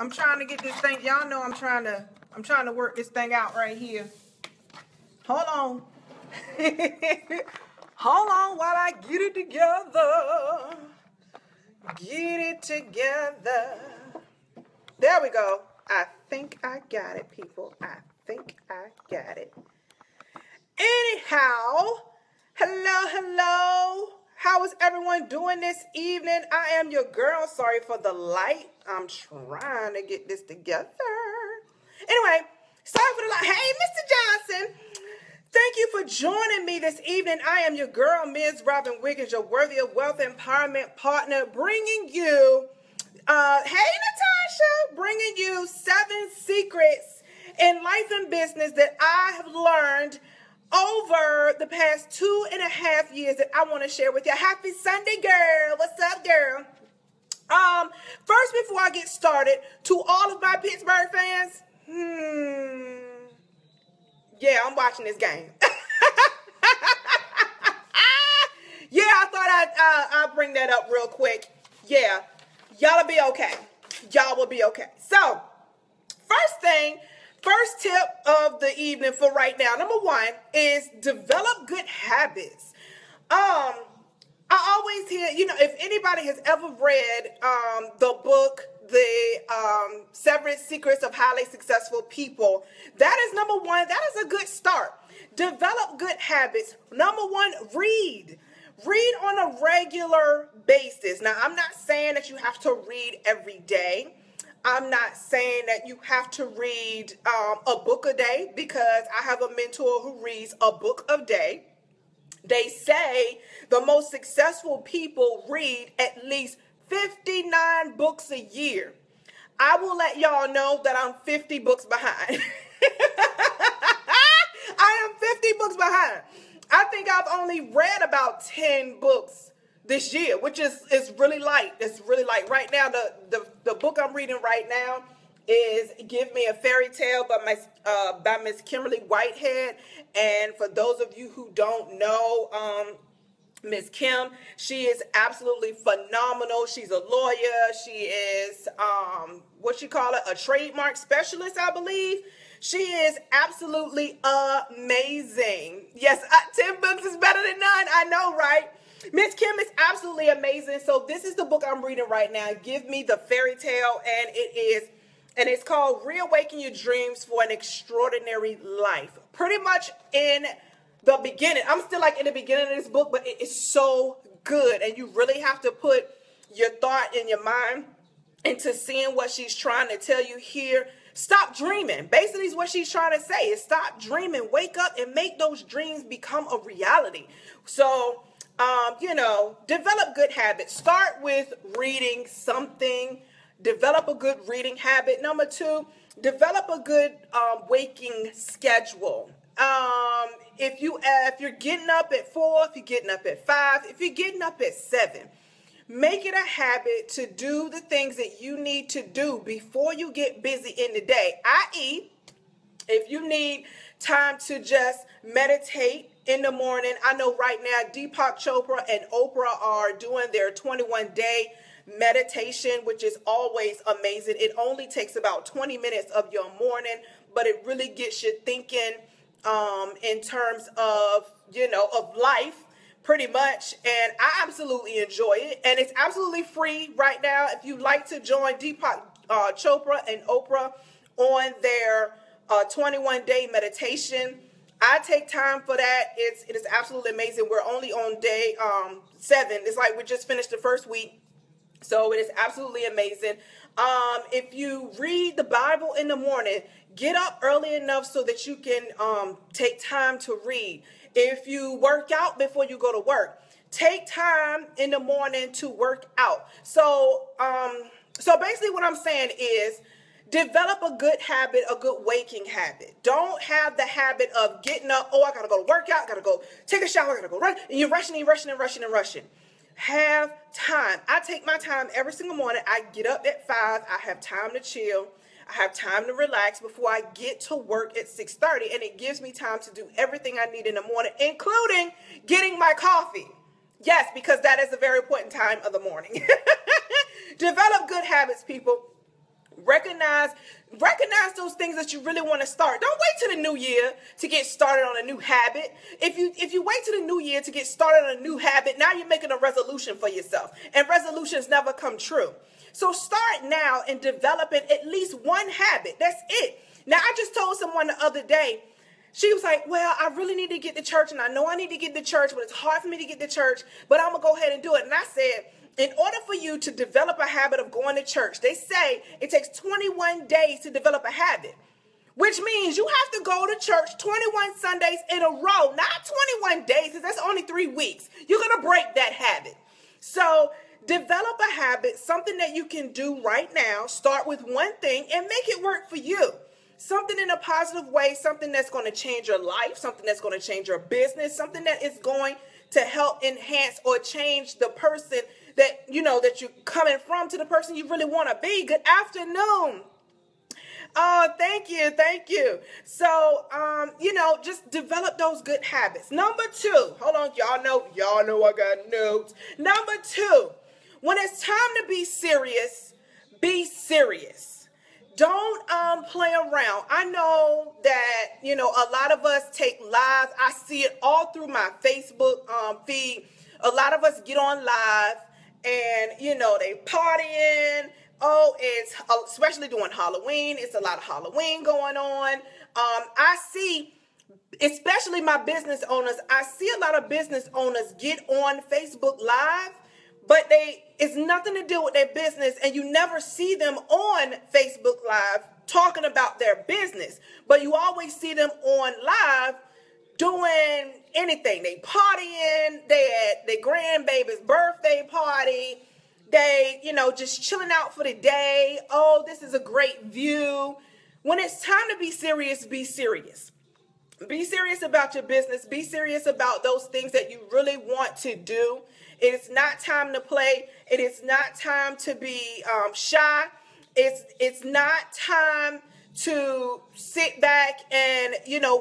I'm trying to get this thing. Y'all know I'm trying to work this thing out right here. Hold on. Hold on while I get it together. Get it together. There we go. I think I got it, people. I think I got it. Anyhow, hello. How is everyone doing this evening? I am your girl. Sorry for the light. I'm trying to get this together. Anyway, sorry for the light. Hey, Mr. Johnson. Thank you for joining me this evening. I am your girl, Ms. Robin Wiggins, your Worthy of Wealth Empowerment partner, bringing you, hey, Natasha, bringing you 7 secrets in life and business that I have learned over the past 2.5 years that I want to share with you. Happy Sunday, girl. What's up, girl? First, before I get started, to all of my Pittsburgh fans, yeah, I'm watching this game. Yeah, I thought I'd bring that up real quick. Yeah, y'all will be okay. Y'all will be okay. So, first tip of the evening for right now, number 1, is develop good habits. I always hear, if anybody has ever read the book, The 7 Secrets of Highly Successful People, that is number 1. That is a good start. Develop good habits. Number 1, read. Read on a regular basis. Now, I'm not saying that you have to read every day. I'm not saying that you have to read a book a day, because I have a mentor who reads a book a day. They say the most successful people read at least 59 books a year. I will let y'all know that I'm 50 books behind. I am 50 books behind. I think I've only read about 10 books this year, which is really light. It's really light. Right now, the book I'm reading right now is Give Me a Fairy Tale by Miss Kimberly Whitehead. And for those of you who don't know, Miss Kim, she is absolutely phenomenal. She's a lawyer. She is, a trademark specialist, I believe. She is absolutely amazing. Yes, 10 books is better than none. I know, right? Miss Kim is absolutely amazing. So this is the book I'm reading right now. Give Me the Fairy Tale, and it's called Reawaken Your Dreams for an Extraordinary Life. Pretty much in the beginning. I'm still in the beginning of this book, but it is so good. And you really have to put your thought in your mind into seeing what she's trying to tell you here. Stop dreaming. Basically, is what she's trying to say is stop dreaming. Wake up and make those dreams become a reality. So, develop good habits. Start with reading something. Develop a good reading habit. Number 2, develop a good waking schedule. If you're getting up at 4, if you're getting up at 5, if you're getting up at 7, make it a habit to do the things that you need to do before you get busy in the day. I.e., if you need time to just meditate in the morning, I know right now Deepak Chopra and Oprah are doing their 21-day meditation, which is always amazing. It only takes about 20 minutes of your morning, but it really gets you thinking in terms of, of life, pretty much. And I absolutely enjoy it. And it's absolutely free right now. If you'd like to join Deepak Chopra and Oprah on their 21-day meditation, I take time for that. It is absolutely amazing. We're only on day 7. It's like we just finished the first week. So it is absolutely amazing. If you read the Bible in the morning, get up early enough so that you can take time to read. If you work out before you go to work, take time in the morning to work out. So basically what I'm saying is develop a good habit, a good waking habit. Don't have the habit of getting up, I got to go to work out, got to go take a shower, got to go run, and you're rushing. Have time. I take my time every single morning. I get up at 5. I have time to chill. I have time to relax before I get to work at 6:30, and it gives me time to do everything I need in the morning, including getting my coffee. Yes, because that is a very important time of the morning. Develop good habits, people. Recognize those things that you really want to start. Don't wait till the new year to get started on a new habit. If you wait till the new year to get started on a new habit, now you're making a resolution for yourself. And resolutions never come true. So start now in developing at least one habit. That's it. Now, I just told someone the other day, she was like, well, I really need to get to church, and I know I need to get to church, but it's hard for me to get to church, but I'm going to go ahead and do it. And I said, in order for you to develop a habit of going to church, they say it takes 21 days to develop a habit, which means you have to go to church 21 Sundays in a row, not 21 days, because that's only 3 weeks. You're going to break that habit. So develop a habit, something that you can do right now. Start with one thing and make it work for you. Something in a positive way, something that's going to change your life, something that's going to change your business, something that is going to help enhance or change the person that, that you're coming from to the person you really want to be. Good afternoon. Oh, thank you. So, just develop those good habits. Number 2, hold on, y'all know I got notes. Number 2, when it's time to be serious, be serious. Don't play around. I know that, a lot of us take lives. I see it all through my Facebook feed. A lot of us get on live and, they partying. Oh, it's especially during Halloween. It's a lot of Halloween going on. I see, especially my business owners, I see a lot of business owners get on Facebook Live, but it's nothing to do with their business, and you never see them on Facebook Live talking about their business, but you always see them on live doing anything. They partying, they at their grandbaby's birthday party, they, just chilling out for the day. Oh, this is a great view. When it's time to be serious, be serious. Be serious about your business. Be serious about those things that you really want to do. It is not time to play. It is not time to be shy. It's not time to sit back and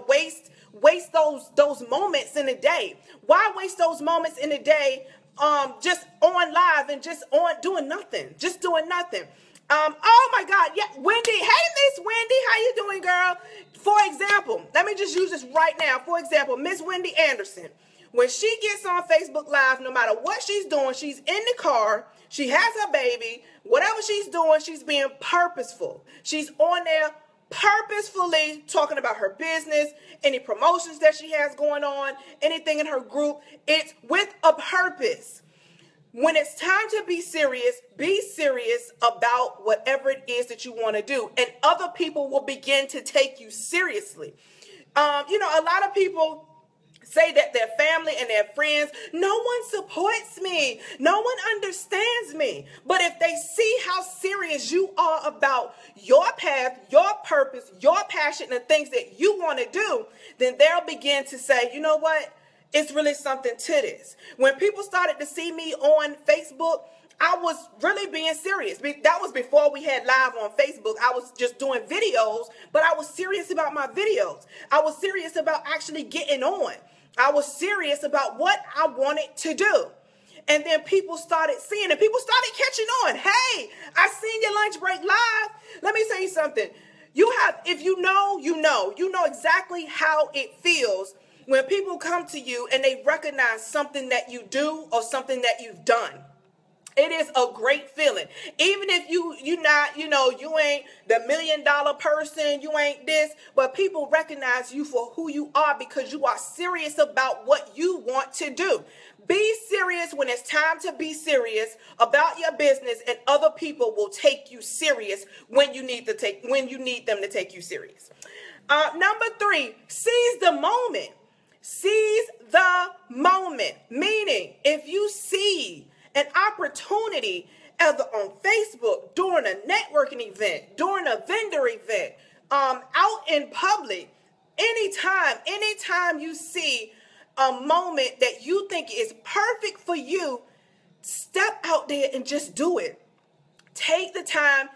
waste those moments in a day. Why waste those moments in a day just on live and just on doing nothing? Just doing nothing. Oh my God, yeah, Wendy. Hey, Miss Wendy, how you doing, girl? For example, let me just use this right now. For example, Miss Wendy Anderson. When she gets on Facebook Live, no matter what she's doing, she's in the car, she has her baby, whatever she's doing, she's being purposeful. She's on there purposefully talking about her business, any promotions that she has going on, anything in her group. It's with a purpose. When it's time to be serious about whatever it is that you want to do, and other people will begin to take you seriously. A lot of people say that their family and their friends, no one supports me, no one understands me. But if they see how serious you are about your path, your purpose, your passion, and the things that you want to do, then they'll begin to say, you know what? It's really something to this. When people started to see me on Facebook, I was really being serious. That was before we had live on Facebook. I was just doing videos, but I was serious about my videos. I was serious about actually getting on. I was serious about what I wanted to do. And then people started seeing it. People started catching on. Hey, I seen your lunch break live. Let me tell you something. If you know exactly how it feels when people come to you and they recognize something that you do or something that you've done. It is a great feeling. Even if you ain't the $1 million person, you ain't this, but people recognize you for who you are because you are serious about what you want to do. Be serious when it's time to be serious about your business, and other people will take you serious when you need them to take you serious. Number 3, seize the moment. Seize the moment. Meaning, if you see an opportunity either on Facebook, during a networking event, during a vendor event, out in public, anytime you see a moment that you think is perfect for you, step out there and just do it. Take the time.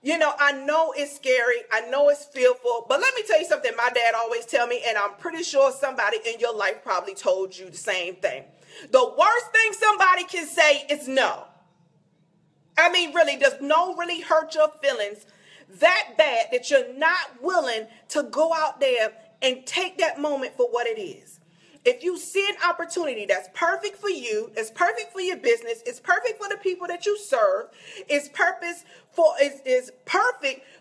I know it's scary. I know it's fearful. But let me tell you something my dad always tell me, and I'm pretty sure somebody in your life probably told you the same thing. The worst thing somebody can say is no. I mean, really, does no really hurt your feelings that bad that you're not willing to go out there and take that moment for what it is. If you see an opportunity that's perfect for you, it's perfect for your business, it's perfect for the people that you serve, is perfect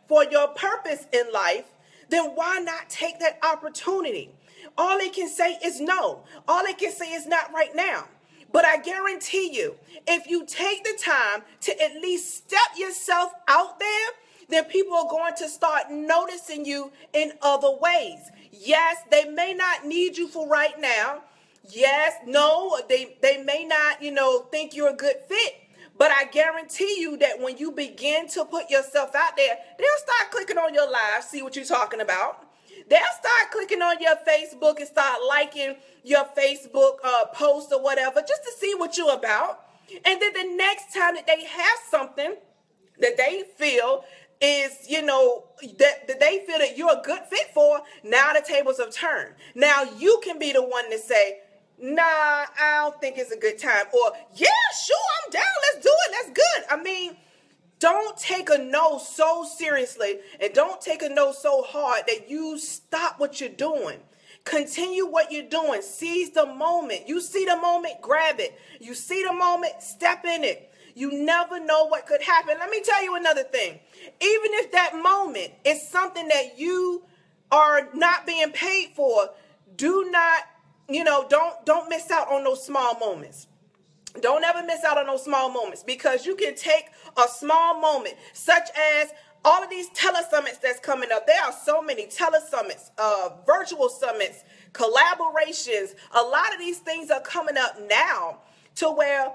for your purpose in life, then why not take that opportunity? All they can say is no. All they can say is not right now. But I guarantee you, if you take the time to at least step yourself out there, then people are going to start noticing you in other ways. Yes, they may not need you for right now. Yes, no, they may not, think you're a good fit. But I guarantee you that when you begin to put yourself out there, they'll start clicking on your live, see what you're talking about. They'll start clicking on your Facebook and start liking your Facebook post or whatever, just to see what you're about. And then the next time that they have something that they feel is, that they feel that you're a good fit for, now the tables have turned. Now you can be the one to say, nah, I don't think it's a good time. Or, yeah, sure, I'm down. Let's do it. That's good. I mean, don't take a no so seriously and don't take a no so hard that you stop what you're doing. Continue what you're doing. Seize the moment. You see the moment, grab it. You see the moment, step in it. You never know what could happen. Let me tell you another thing. Even if that moment is something that you are not being paid for, do not, don't miss out on those small moments. Don't ever miss out on those small moments, because you can take a small moment, such as all of these telesummits that's coming up. There are so many telesummits, virtual summits, collaborations. A lot of these things are coming up now to where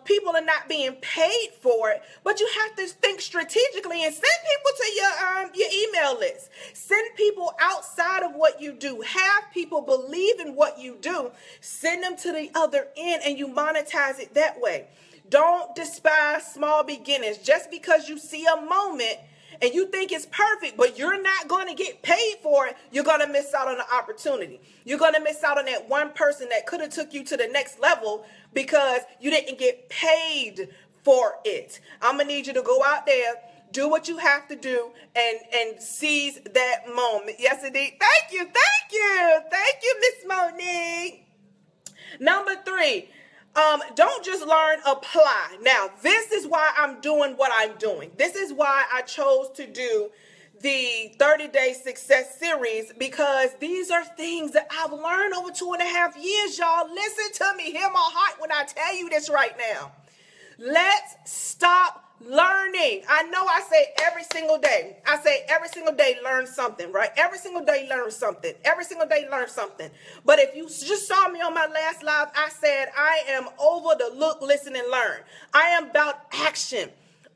people are not being paid for it, but you have to think strategically and send people to your email list. Send people outside of what you do. Have people believe in what you do. Send them to the other end, and you monetize it that way. Don't despise small beginnings. Just because you see a moment and you think it's perfect, but you're not going to get paid for it, you're going to miss out on the opportunity. You're going to miss out on that one person that could have took you to the next level because you didn't get paid for it. I'm going to need you to go out there, do what you have to do, and seize that moment. Yes, indeed. Thank you, Miss Monique. Number 3. Don't just learn, apply. Now, this is why I'm doing what I'm doing. This is why I chose to do the 30-day success series, because these are things that I've learned over 2.5 years, y'all. Listen to me. Hear my heart when I tell you this right now. Let's stop learning. I know I say every single day. I say every single day, learn something, right? Every single day, learn something. Every single day, learn something. But if you just saw me on my last live, I said I am over the look, listen, and learn. I am about action.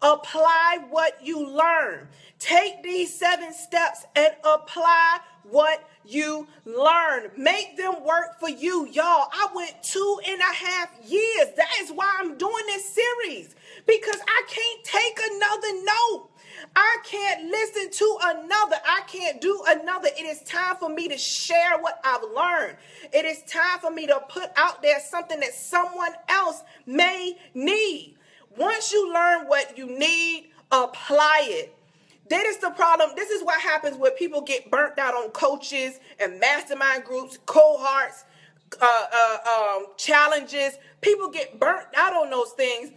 Apply what you learn. Take these 7 steps and apply what you learn. Make them work for you, y'all. I went 2.5 years. That is why I'm doing this series, because I can't take another no. I can't listen to another. I can't do another. It is time for me to share what I've learned. It is time for me to put out there something that someone else may need. Once you learn what you need, apply it. That is the problem. This is what happens when people get burnt out on coaches and mastermind groups, cohorts, challenges. People get burnt out on those things.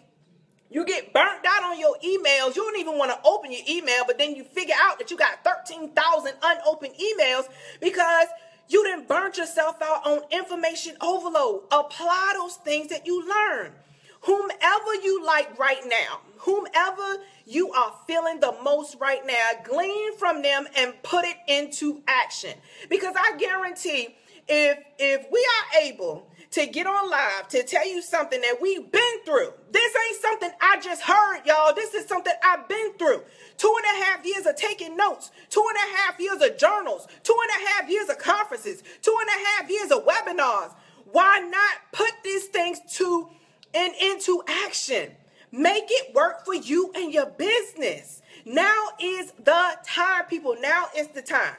You get burnt out on your emails. You don't even want to open your email, but then you figure out that you got 13,000 unopened emails because you done burnt yourself out on information overload. Apply those things that you learn. Whomever you like right now, whomever you are feeling the most right now, glean from them and put it into action. Because I guarantee if we are able to get on live to tell you something that we've been through, this ain't something I just heard, y'all. This is something I've been through. 2.5 years of taking notes, 2.5 years of journals, 2.5 years of conferences, 2.5 years of webinars. Why not put these things into action? Make it work for you and your business. Now is the time, people. Now is the time.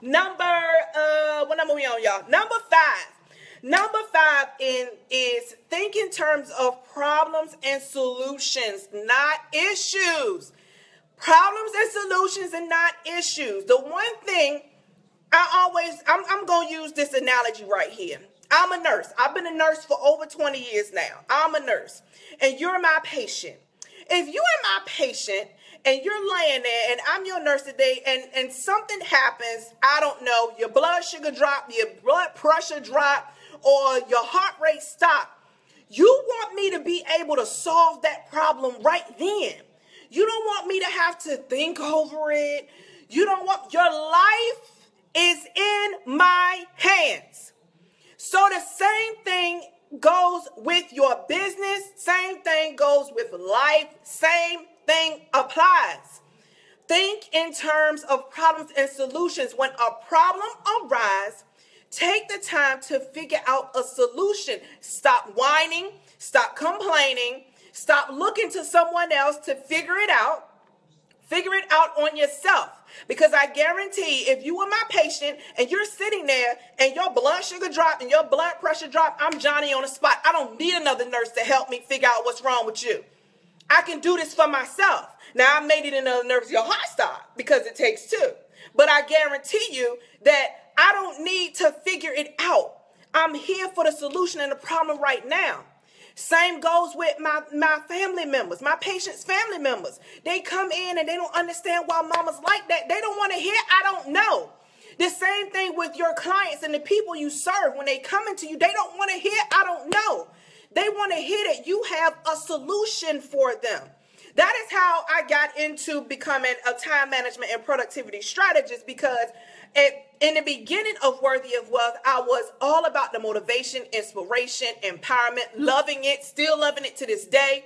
What number we on, y'all? Number 5. Number 5 is think in terms of problems and solutions, not issues. Problems and solutions and not issues. The one thing I'm going to use this analogy right here. I'm a nurse. I've been a nurse for over 20 years now. I'm a nurse. And you're my patient. If you are my patient and you're laying there and I'm your nurse today and something happens, I don't know, your blood sugar drop, your blood pressure drop, or your heart rate stop, you want me to be able to solve that problem right then. You don't want me to have to think over it. You don't want, your life is in my hands. So the same thing goes with your business. Same thing goes with life. Same thing applies. Think in terms of problems and solutions. When a problem arises, take the time to figure out a solution. Stop whining. Stop complaining. Stop looking to someone else to figure it out. Figure it out on yourself. Because I guarantee if you were my patient and you're sitting there and your blood sugar drop and your blood pressure drop, I'm Johnny on the spot. I don't need another nurse to help me figure out what's wrong with you. I can do this for myself. Now, I may need another nurse, your heart stop, because it takes two. But I guarantee you that I don't need to figure it out. I'm here for the solution and the problem right now. Same goes with my family members, my patients' family members. They come in and they don't understand why mama's like that. They don't want to hear, I don't know. The same thing with your clients and the people you serve. When they come into you, they don't want to hear, I don't know. They want to hear that you have a solution for them. That is how I got into becoming a time management and productivity strategist, because in the beginning of Worthy of Wealth, I was all about the motivation, inspiration, empowerment, loving it, still loving it to this day.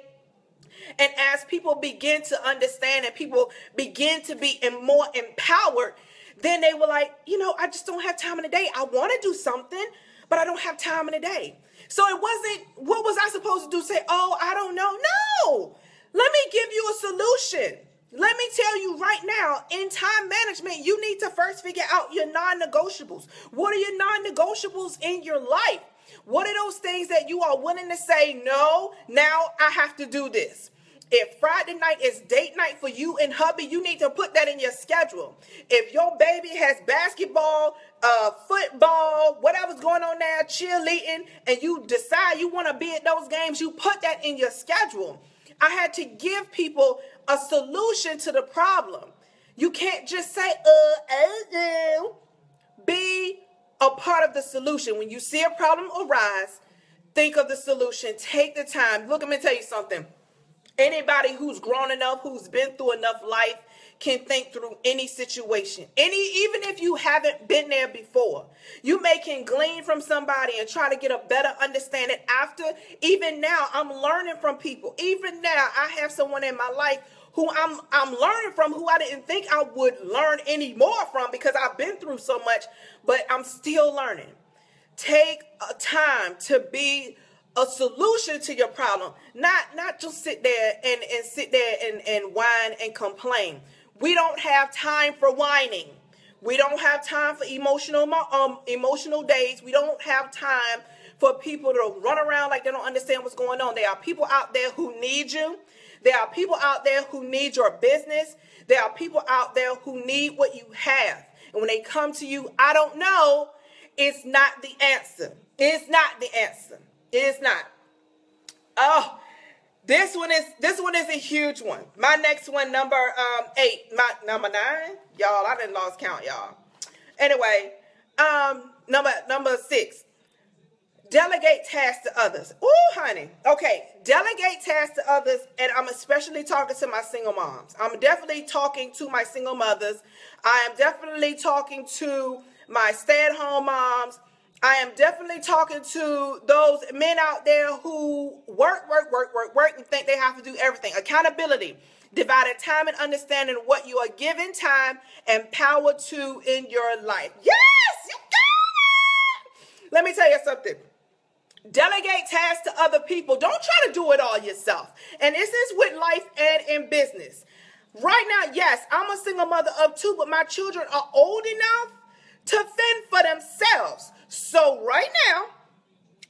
And as people begin to understand and people begin to be more empowered, then they were like, I just don't have time in the day. I want to do something, but I don't have time in the day. So it wasn't, what was I supposed to do? Say, oh, I don't know. No, let me give you a solution. Let me tell you right now, in time management, you need to first figure out your non-negotiables. What are your non-negotiables in your life? What are those things that you are willing to say, no, now I have to do this? If Friday night is date night for you and hubby, you need to put that in your schedule. If your baby has basketball, football, whatever's going on there, cheerleading, and you decide you want to be at those games, you put that in your schedule. I had to give people a solution to the problem. You can't just say, be a part of the solution. When you see a problem arise, think of the solution. Take the time. Look, let me tell you something. Anybody who's grown enough, who's been through enough life, can think through any situation. Even if you haven't been there before, you can glean from somebody and try to get a better understanding after. Even now, I'm learning from people. Even now, I have someone in my life who I'm learning from, who I didn't think I would learn any more from, because I've been through so much, but I'm still learning. Take a time to be a solution to your problem, not just sit there and whine and complain. We don't have time for whining. We don't have time for emotional days. We don't have time for people to run around like they don't understand what's going on. There are people out there who need you. There are people out there who need your business. There are people out there who need what you have. And when they come to you, I don't know, it's not the answer. It's not the answer. It is not. Oh, this one is a huge one. My next one, number 8. My number 9. Y'all, I done lost count, y'all. Anyway, number 6. Delegate tasks to others. Ooh, honey. Okay, delegate tasks to others, and I'm especially talking to my single moms. I'm definitely talking to my single mothers. I am definitely talking to my stay-at-home moms. I am definitely talking to those men out there who work, and think they have to do everything. Accountability, divided time and understanding what you are giving time and power to in your life. Yes, you got it. Let me tell you something. Delegate tasks to other people. Don't try to do it all yourself. And this is with life and in business. Right now, yes, I'm a single mother of 2, but my children are old enough to fend for themselves. So right now,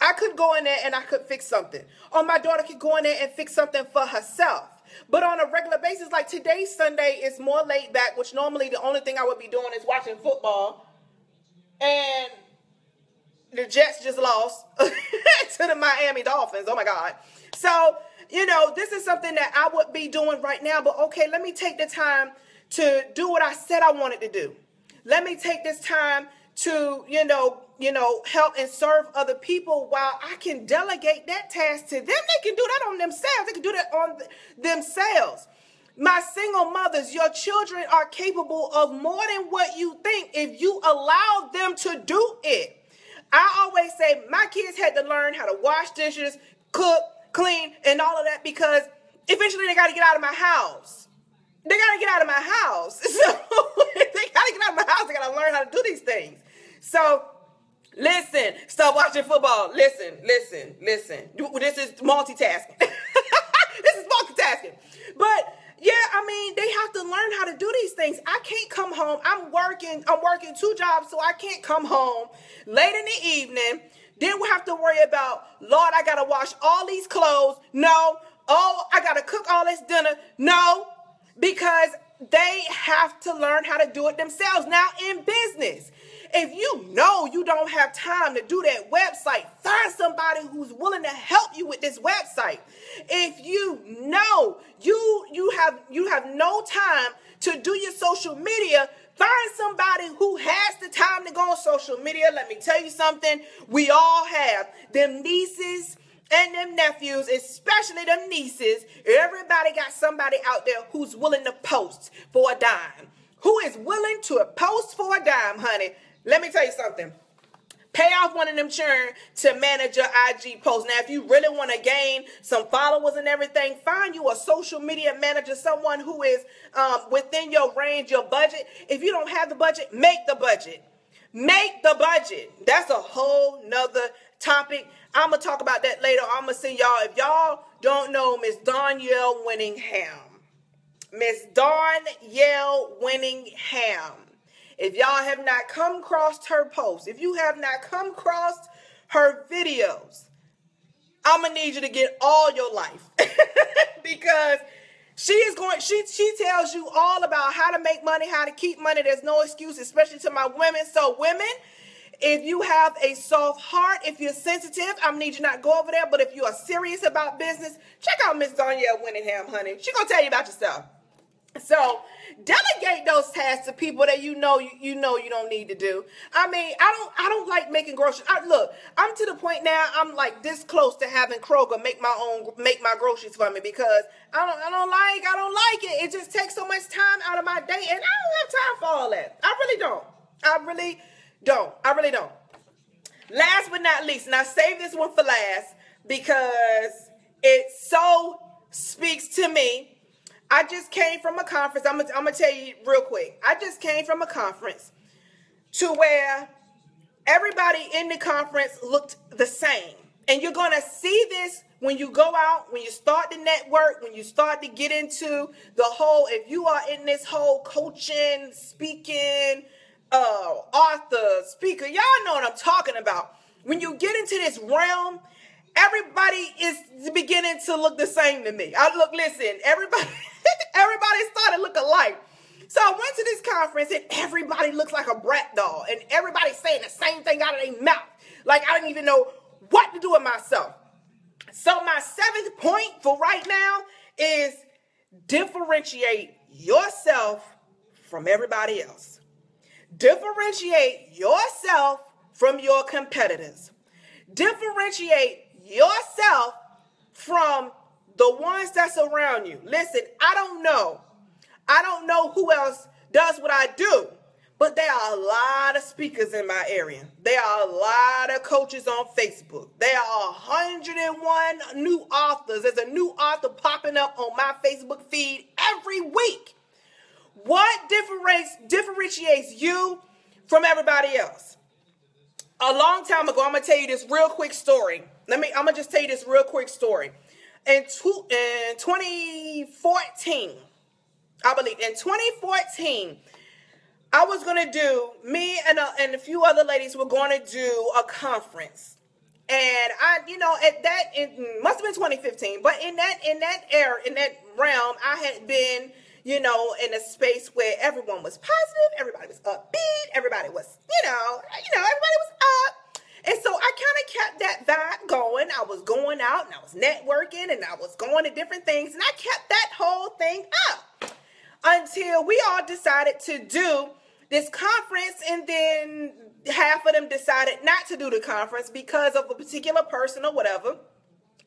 I could go in there and I could fix something. Or my daughter could go in there and fix something for herself. But on a regular basis, like today's Sunday is more laid back, which normally the only thing I would be doing is watching football. And the Jets just lost to the Miami Dolphins. Oh my God. So, this is something that I would be doing right now. But okay, let me take the time to do what I said I wanted to do. Let me take this time to, help and serve other people while I can delegate that task to them. They can do that on themselves. They can do that on themselves. My single mothers, your children are capable of more than what you think if you allow them to do it. I always say my kids had to learn how to wash dishes, cook, clean, and all of that because eventually they got to get out of my house. They got to get out of my house. So they got to get out of my house. They got to learn how to do these things. So listen, stop watching football. Listen. This is multitasking. This is multitasking. But yeah, they have to learn how to do these things. I can't come home. I'm working 2 jobs, so I can't come home late in the evening. Then we have to worry about, Lord, I got to wash all these clothes. No. Oh, I got to cook all this dinner. No, because they have to learn how to do it themselves. Now, in business, if you don't have time to do that website, find somebody who's willing to help you with this website. If you have no time to do your social media, find somebody who has the time to go on social media. Let me tell you something. We all have them nieces and them nephews, especially them nieces. Everybody got somebody out there who's willing to post for a dime. Who is willing to post for a dime, honey? Let me tell you something. Pay off one of them churn to manage your IG post. Now, if you really want to gain some followers and everything, find you a social media manager, someone who is within your range, your budget. If you don't have the budget, make the budget. Make the budget. That's a whole nother topic. I'm going to talk about that later. I'm going to send y'all, if y'all don't know Miss Danielle Winningham. Miss Danielle Winningham. If y'all have not come across her posts, if you have not come across her videos, I'm going to need you to get all your life. Because she tells you all about how to make money, how to keep money. There's no excuse, especially to my women. So women, if you have a soft heart, if you're sensitive, I'm going to need you not go over there. But if you are serious about business, check out Miss Danielle Winningham, honey. She's going to tell you about yourself. So delegate those tasks to people that you know you don't need to do. I don't like making groceries. Look, I'm to the point now. I'm like this close to having Kroger make my groceries for me because I don't like it. It just takes so much time out of my day, and I don't have time for all that. I really don't. Last but not least, and I saved this one for last because it so speaks to me. I just came from a conference. I'm gonna tell you real quick. I just came from a conference to where everybody in the conference looked the same. And you're going to see this when you go out, when you start to network, when you start to get into the whole, if you are in this whole coaching, speaking, author, speaker, y'all know what I'm talking about. When you get into this realm, everybody is beginning to look the same to me. Everybody started looking alike. So I went to this conference and everybody looks like a brat doll. And everybody's saying the same thing out of their mouth. Like I didn't even know what to do with myself. So my 7th point for right now is differentiate yourself from everybody else. Differentiate yourself from your competitors. Differentiate yourself from the ones that's around you. Listen, I don't know who else does what I do, but there are a lot of speakers in my area. There are a lot of coaches on Facebook. There are 101 new authors. There's a new author popping up on my Facebook feed every week. What differentiates you from everybody else? A long time ago, I'm going to tell you this real quick story. I'm going to just tell you this real quick story. In 2014, I believe, in 2014, I was going to do, me and a few other ladies were going to do a conference. And I, at that, it must have been 2015, but in that era, in that realm, I had been, in a space where everyone was positive, everybody was upbeat, everybody was, everybody was up. And so I kind of kept that vibe going. I was going out and I was networking and I was going to different things, and I kept that whole thing up until we all decided to do this conference, and then half of them decided not to do the conference because of a particular person or whatever,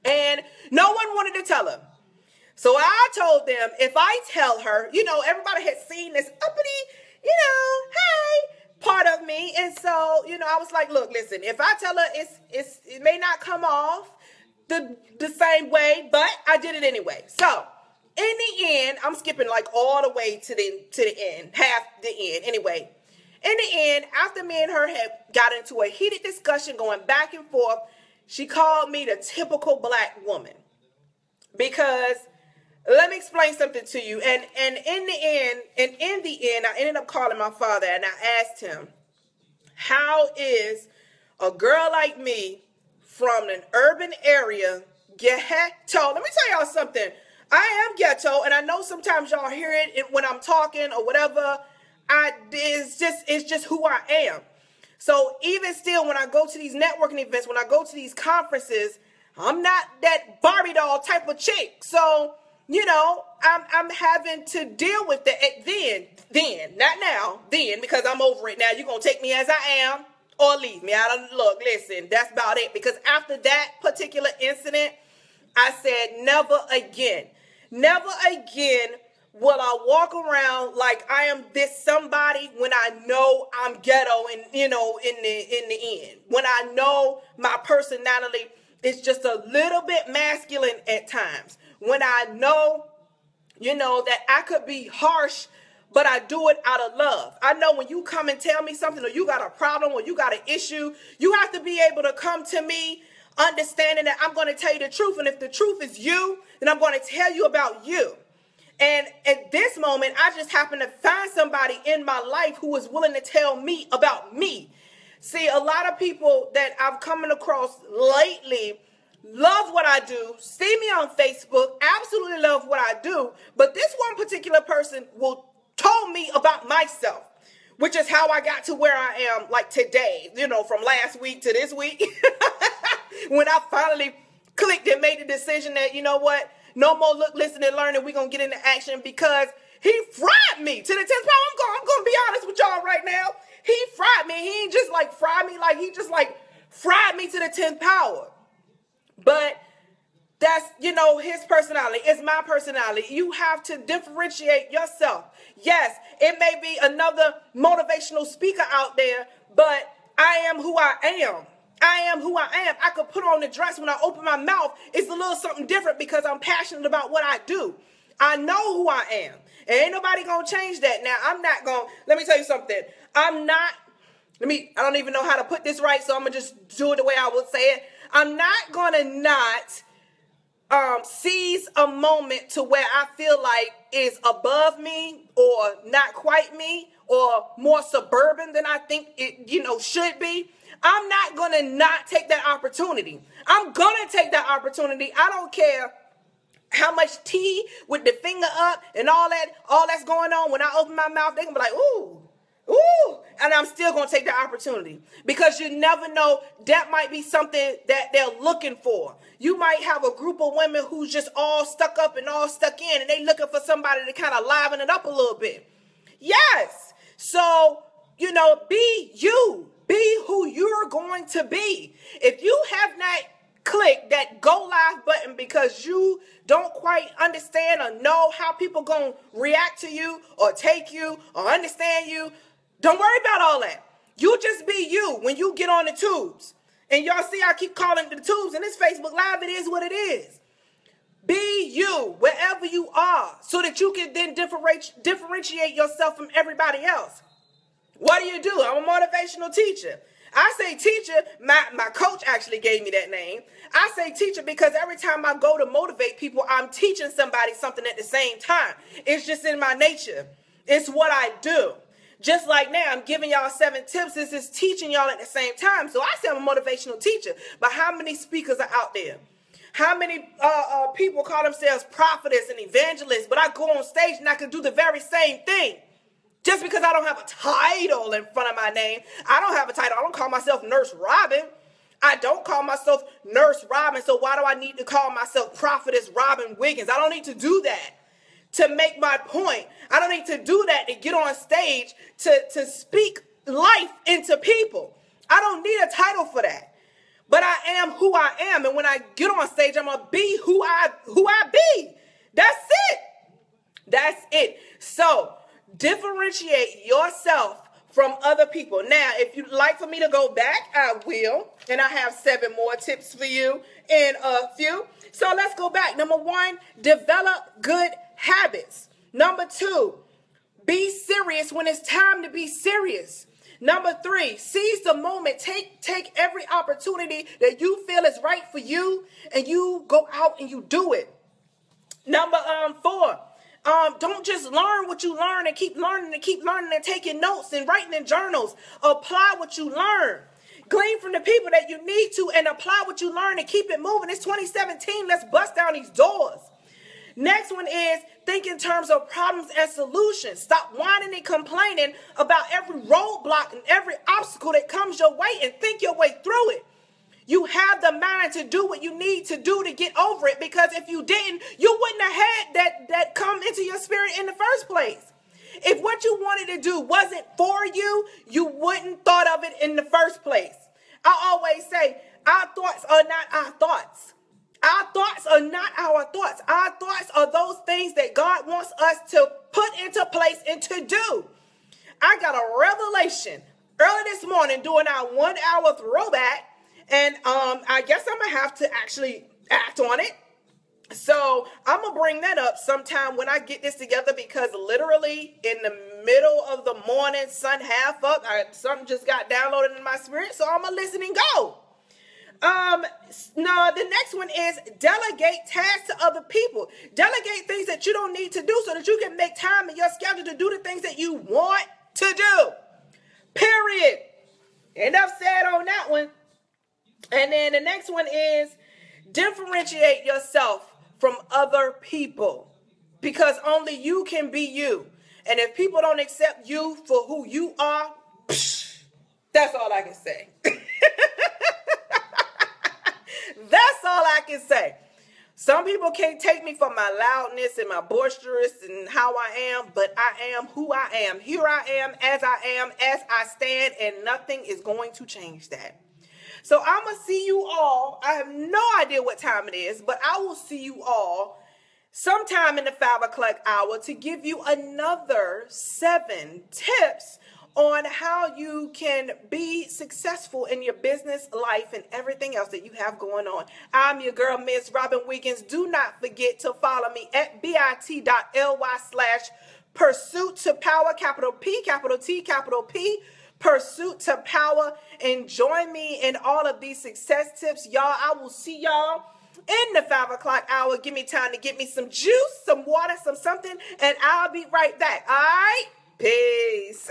and no one wanted to tell her. So I told them, if I tell her, everybody had seen this uppity, hey, part of me, and so, I was like, look, listen, if I tell her, it may not come off the same way, but I did it anyway. So in the end, I'm skipping like all the way to the end, half the end. Anyway, in the end, after me and her had got into a heated discussion going back and forth, she called me the typical black woman. Because let me explain something to you. And in the end, I ended up calling my father and I asked him, how is a girl like me from an urban area ghetto? Let me tell y'all something. I am ghetto, and I know sometimes y'all hear it when I'm talking or whatever. It's just who I am. So even still, when I go to these networking events, when I go to these conferences, I'm not that Barbie doll type of chick. So, I'm having to deal with that then, not now, then, because I'm over it now. You're going to take me as I am or leave me. Look, listen, that's about it. Because after that particular incident, I said, never again will I walk around like I am this somebody when I know I'm ghetto and, in the end. When I know my personality is just a little bit masculine at times. When I know, that I could be harsh, but I do it out of love. I know when you come and tell me something, or you got a problem, or you got an issue, you have to be able to come to me understanding that I'm going to tell you the truth. And if the truth is you, then I'm going to tell you about you. And at this moment, I just happen to find somebody in my life who is willing to tell me about me. See, a lot of people that I've come across lately love what I do, see me on Facebook, absolutely love what I do, but this one particular person told me about myself, which is how I got to where I am like today, from last week to this week, when I finally clicked and made the decision that, no more look, listen, and learn, and we're going to get into action, because he fried me to the 10th power. I'm going to be honest with y'all right now. He fried me. He ain't just like fried me, like he just like fried me to the 10th power. But that's, his personality. It's my personality. You have to differentiate yourself. Yes, it may be another motivational speaker out there, but I am who I am. I am who I am. I could put on the dress when I open my mouth. It's a little something different because I'm passionate about what I do. I know who I am. And ain't nobody going to change that. Now, I'm not going to, let me tell you something. I don't even know how to put this right, so I'm going to just do it the way I would say it. I'm not going to not seize a moment to where I feel like is above me or not quite me or more suburban than I think it, should be. I'm not going to not take that opportunity. I'm going to take that opportunity. I don't care how much tea with the finger up and all that's going on. When I open my mouth, they can be like, ooh, and I'm still going to take the opportunity, because you never know, that might be something that they're looking for. You might have a group of women who's just all stuck up and all stuck in, and they looking for somebody to kind of liven it up a little bit. Yes. So, be you. Be who you're going to be. If you have not clicked that go live button because you don't quite understand or know how people going to react to you or take you or understand you, don't worry about all that. You just be you when you get on the tubes. And y'all see I keep calling it the tubes, and this Facebook Live, it is what it is. Be you wherever you are so that you can then differentiate yourself from everybody else. What do? I'm a motivational teacher. I say teacher, my coach actually gave me that name. I say teacher because every time I go to motivate people, I'm teaching somebody something at the same time. It's just in my nature. It's what I do. Just like now, I'm giving y'all 7 tips. This is teaching y'all at the same time. So I say I'm a motivational teacher, but how many speakers are out there? How many people call themselves prophetess and evangelists, but I go on stage and I can do the very same thing. Just because I don't have a title in front of my name. I don't have a title. I don't call myself Nurse Robin. I don't call myself Nurse Robin. So why do I need to call myself Prophetess Robin Wiggins? I don't need to do that to make my point. I don't need to do that to get on stage to speak life into people. I don't need a title for that. But I am who I am. And when I get on stage, I'm going to be who I be. That's it. That's it. So differentiate yourself from other people. Now, if you'd like for me to go back, I will. And I have 7 more tips for you in a few. So let's go back. Number 1, develop good habits. Number 2, be serious when it's time to be serious. Number 3, seize the moment. Take every opportunity that you feel is right for you, and you go out and you do it. Number 4, don't just learn what you learn and keep learning and taking notes and writing in journals. Apply what you learn. Glean from the people that you need to and apply what you learn and keep it moving. It's 2017. Let's bust down these doors. Next one is think in terms of problems and solutions. Stop whining and complaining about every roadblock and every obstacle that comes your way and think your way through it. You have the mind to do what you need to do to get over it, because if you didn't, you wouldn't have had that come into your spirit in the first place. If what you wanted to do wasn't for you, you wouldn't thought of it in the first place. I always say, our thoughts are not our thoughts. Our thoughts are not our thoughts. Our thoughts are those things that God wants us to put into place and to do. I got a revelation early this morning doing our 1-hour throwback, and I guess I'm going to have to actually act on it. So I'm going to bring that up sometime when I get this together, because literally in the middle of the morning, sun half up, something just got downloaded in my spirit, so I'm going to listen and go. No, the next one is delegate tasks to other people. Delegate things that you don't need to do so that you can make time in your schedule to do the things that you want to do. Period. Enough said on that one. And then the next one is differentiate yourself from other people, because only you can be you. And if people don't accept you for who you are, that's all I can say. That's all I can say. Some people can't take me for my loudness and my boisterous and how I am, but I am who I am. Here I am, as I stand, and nothing is going to change that. So I'm going to see you all. I have no idea what time it is, but I will see you all sometime in the 5 o'clock hour to give you another 7 tips on how you can be successful in your business, life, and everything else that you have going on. I'm your girl, Miss Robin Wiggins. Do not forget to follow me at bit.ly/pursuit to power, capital P, capital T, capital P, pursuit to power. And join me in all of these success tips. Y'all, I will see y'all in the 5 o'clock hour. Give me time to get me some juice, some water, some something, and I'll be right back. All right? Peace.